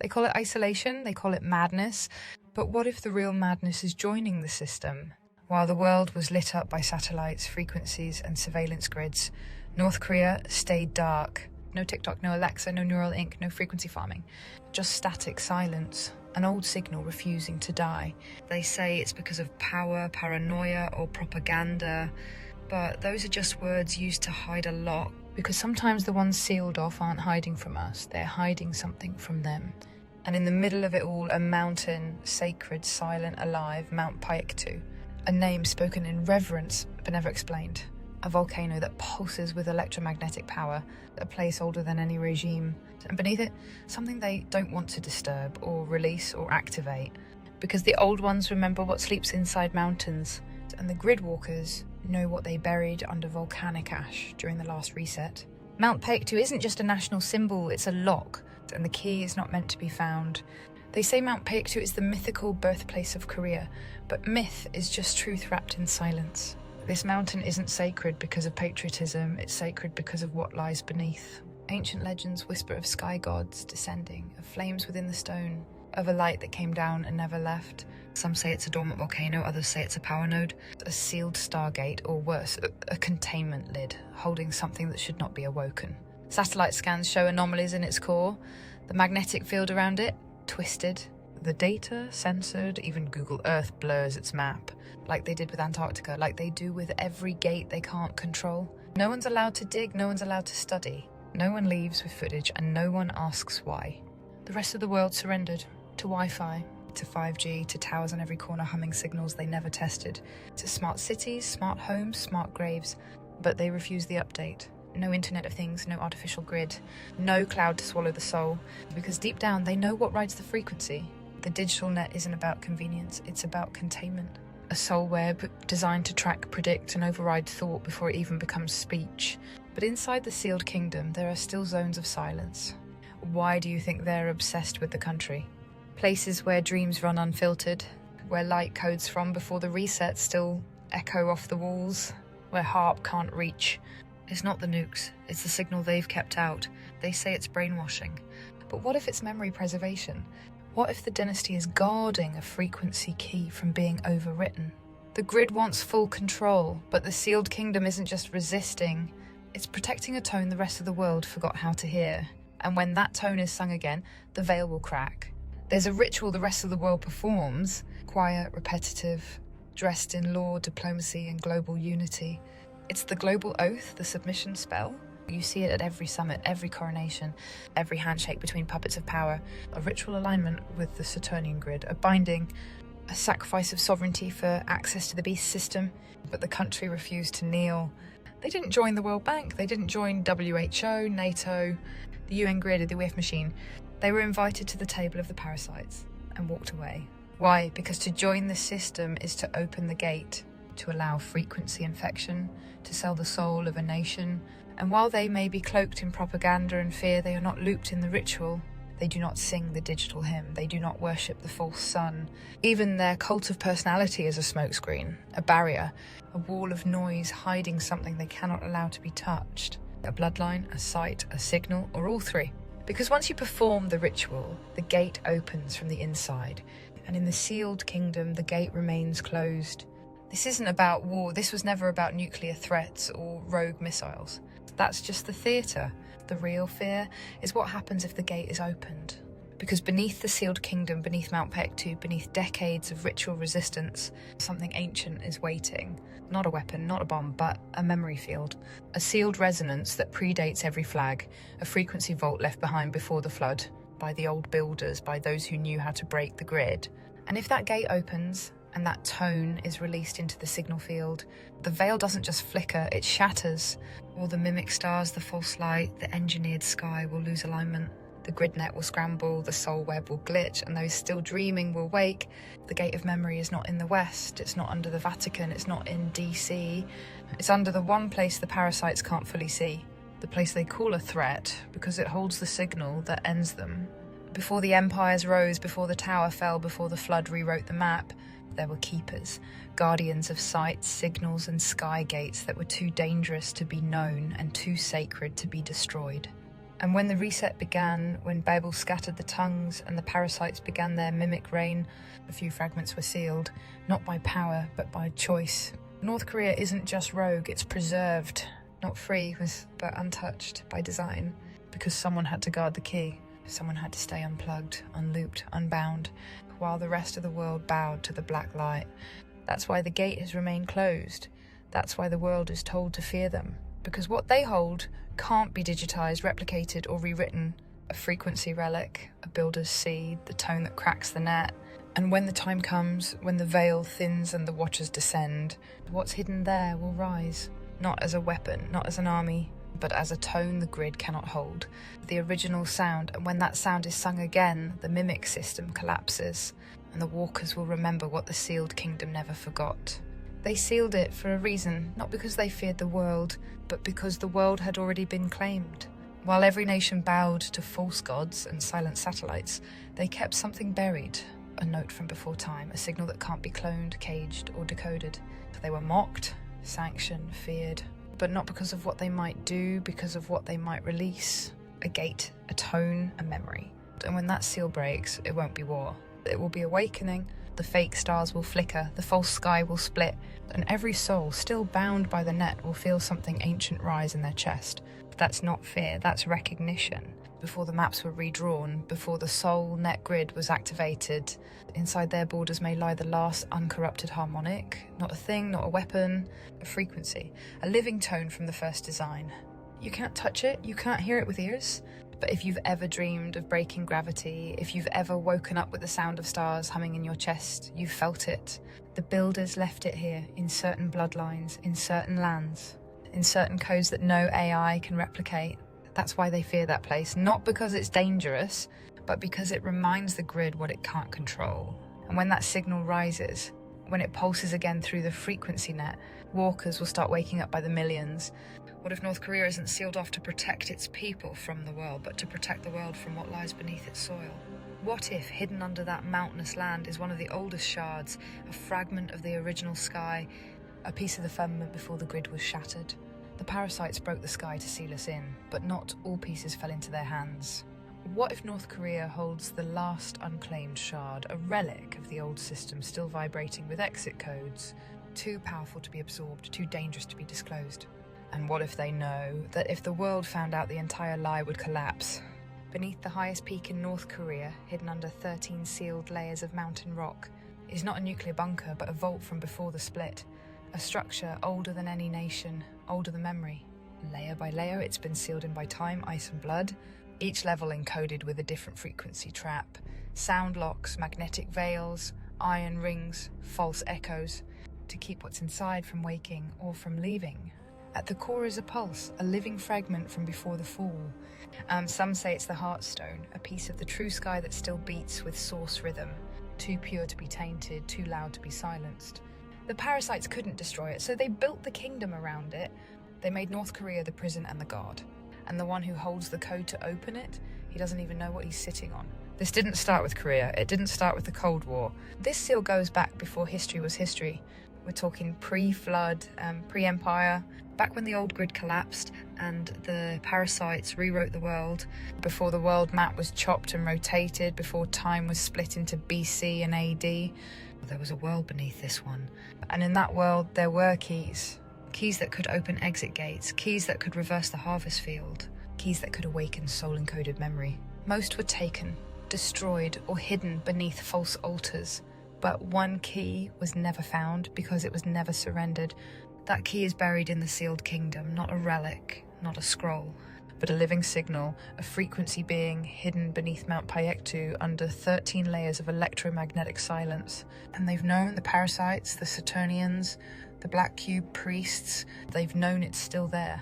They call it isolation, they call it madness, but what if the real madness is joining the system? While the world was lit up by satellites, frequencies and surveillance grids, North Korea stayed dark. No TikTok, no Alexa, no neural ink, no frequency farming. Just static silence, an old signal refusing to die. They say it's because of power, paranoia or propaganda, but those are just words used to hide a lot, because sometimes the ones sealed off aren't hiding from us, they're hiding something from them. And in the middle of it all, a mountain, sacred, silent, alive, Mount Peku, a name spoken in reverence but never explained. A volcano that pulses with electromagnetic power, a place older than any regime. And beneath it, something they don't want to disturb or release or activate. Because the old ones remember what sleeps inside mountains, and the grid walkers know what they buried under volcanic ash during the last reset. Mount Peku isn't just a national symbol, it's a lock, and the key is not meant to be found. They say Mount Peku is the mythical birthplace of Korea, but myth is just truth wrapped in silence. This mountain isn't sacred because of patriotism, it's sacred because of what lies beneath. Ancient legends whisper of sky gods descending, of flames within the stone, of a light that came down and never left. Some say it's a dormant volcano, others say it's a power node, a sealed Stargate, or worse, a containment lid, holding something that should not be awoken. Satellite scans show anomalies in its core, the magnetic field around it, twisted. The data censored, even Google Earth blurs its map, like they did with Antarctica, like they do with every gate they can't control. No one's allowed to dig, no one's allowed to study. No one leaves with footage, and no one asks why. The rest of the world surrendered to Wi-Fi, to 5G, to towers on every corner humming signals they never tested, to smart cities, smart homes, smart graves, but they refused the update. No Internet of Things, no artificial grid, no cloud to swallow the soul, because deep down they know what rides the frequency. The digital net isn't about convenience, it's about containment. A soul web designed to track, predict and override thought before it even becomes speech. But inside the sealed kingdom there are still zones of silence. Why do you think they're obsessed with the country? Places where dreams run unfiltered, where light codes from before the reset still echo off the walls, where HARP can't reach. It's not the nukes, it's the signal they've kept out. They say it's brainwashing. But what if it's memory preservation? What if the dynasty is guarding a frequency key from being overwritten? The grid wants full control, but the sealed kingdom isn't just resisting, it's protecting a tone the rest of the world forgot how to hear. And when that tone is sung again, the veil will crack. There's a ritual the rest of the world performs, quiet, repetitive, dressed in law, diplomacy and global unity. It's the global oath, the submission spell. You see it at every summit, every coronation, every handshake between puppets of power, a ritual alignment with the Saturnian grid, a binding, a sacrifice of sovereignty for access to the beast system. But the country refused to kneel. They didn't join the World Bank, they didn't join WHO, NATO, the UN grid or the WEF machine. They were invited to the table of the parasites and walked away. Why? Because to join the system is to open the gate, to allow frequency infection, to sell the soul of a nation. And while they may be cloaked in propaganda and fear, they are not looped in the ritual. They do not sing the digital hymn. They do not worship the false sun. Even their cult of personality is a smokescreen, a barrier, a wall of noise hiding something they cannot allow to be touched. A bloodline, a site, a signal, or all three. Because once you perform the ritual, the gate opens from the inside. And in the sealed kingdom, the gate remains closed. This isn't about war. This was never about nuclear threats or rogue missiles. That's just the theatre. The real fear is what happens if the gate is opened. Because beneath the sealed kingdom, beneath Mount Peku, beneath decades of ritual resistance, something ancient is waiting. Not a weapon, not a bomb, but a memory field. A sealed resonance that predates every flag, a frequency vault left behind before the flood, by the old builders, by those who knew how to break the grid. And if that gate opens, and that tone is released into the signal field, the veil doesn't just flicker, it shatters. All the mimic stars, the false light, the engineered sky will lose alignment. The grid net will scramble, the soul web will glitch, and those still dreaming will wake. The gate of memory is not in the West, it's not under the Vatican, it's not in DC. It's under the one place the parasites can't fully see. The place they call a threat, because it holds the signal that ends them. Before the empires rose, before the tower fell, before the flood rewrote the map, there were keepers, guardians of sights, signals and sky gates that were too dangerous to be known and too sacred to be destroyed. And when the reset began, when Babel scattered the tongues and the parasites began their mimic reign, a few fragments were sealed, not by power, but by choice. North Korea isn't just rogue, it's preserved, not free, but untouched by design, because someone had to guard the key. Someone had to stay unplugged, unlooped, unbound, while the rest of the world bowed to the black light. That's why the gate has remained closed. That's why the world is told to fear them, because what they hold can't be digitized, replicated, or rewritten. A frequency relic, a builder's seed, the tone that cracks the net. And when the time comes, when the veil thins and the watchers descend, what's hidden there will rise, not as a weapon, not as an army, but as a tone the grid cannot hold. The original sound, and when that sound is sung again, the mimic system collapses, and the walkers will remember what the sealed kingdom never forgot. They sealed it for a reason, not because they feared the world, but because the world had already been claimed. While every nation bowed to false gods and silent satellites, they kept something buried, a note from before time, a signal that can't be cloned, caged, or decoded. They were mocked, sanctioned, feared, but not because of what they might do, because of what they might release. A gate, a tone, a memory. And when that seal breaks, it won't be war. It will be awakening. The fake stars will flicker, the false sky will split, and every soul, still bound by the net, will feel something ancient rise in their chest. But that's not fear, that's recognition. Before the maps were redrawn, before the soul net grid was activated, inside their borders may lie the last uncorrupted harmonic, not a thing, not a weapon, a frequency, a living tone from the first design. You can't touch it, you can't hear it with ears, but if you've ever dreamed of breaking gravity, if you've ever woken up with the sound of stars humming in your chest, you've felt it. The builders left it here, in certain bloodlines, in certain lands, in certain codes that no AI can replicate. That's why they fear that place, not because it's dangerous, but because it reminds the grid what it can't control. And when that signal rises, when it pulses again through the frequency net, walkers will start waking up by the millions. What if North Korea isn't sealed off to protect its people from the world, but to protect the world from what lies beneath its soil? What if hidden under that mountainous land is one of the oldest shards, a fragment of the original sky, a piece of the firmament before the grid was shattered? The parasites broke the sky to seal us in, but not all pieces fell into their hands. What if North Korea holds the last unclaimed shard, a relic of the old system still vibrating with exit codes, too powerful to be absorbed, too dangerous to be disclosed? And what if they know that if the world found out, the entire lie would collapse? Beneath the highest peak in North Korea, hidden under 13 sealed layers of mountain rock, is not a nuclear bunker, but a vault from before the split. A structure older than any nation, older than memory. Layer by layer, it's been sealed in by time, ice and blood, each level encoded with a different frequency trap. Sound locks, magnetic veils, iron rings, false echoes, to keep what's inside from waking or from leaving. At the core is a pulse, a living fragment from before the fall. Some say it's the Heartstone, a piece of the true sky that still beats with source rhythm, too pure to be tainted, too loud to be silenced. The parasites couldn't destroy it, so they built the kingdom around it. They made North Korea the prison and the guard. And the one who holds the code to open it, he doesn't even know what he's sitting on. This didn't start with Korea, it didn't start with the Cold War. This seal goes back before history was history. We're talking pre-flood, pre-empire, back when the old grid collapsed and the parasites rewrote the world, before the world map was chopped and rotated, before time was split into BC and AD. There was a world beneath this one. And in that world, there were keys. Keys that could open exit gates, keys that could reverse the harvest field, keys that could awaken soul-encoded memory. Most were taken, destroyed, or hidden beneath false altars. But one key was never found because it was never surrendered. That key is buried in the sealed kingdom, not a relic, not a scroll, but a living signal, a frequency being hidden beneath Mount Peku under 13 layers of electromagnetic silence. And they've known, the parasites, the Saturnians, the Black Cube priests, they've known it's still there.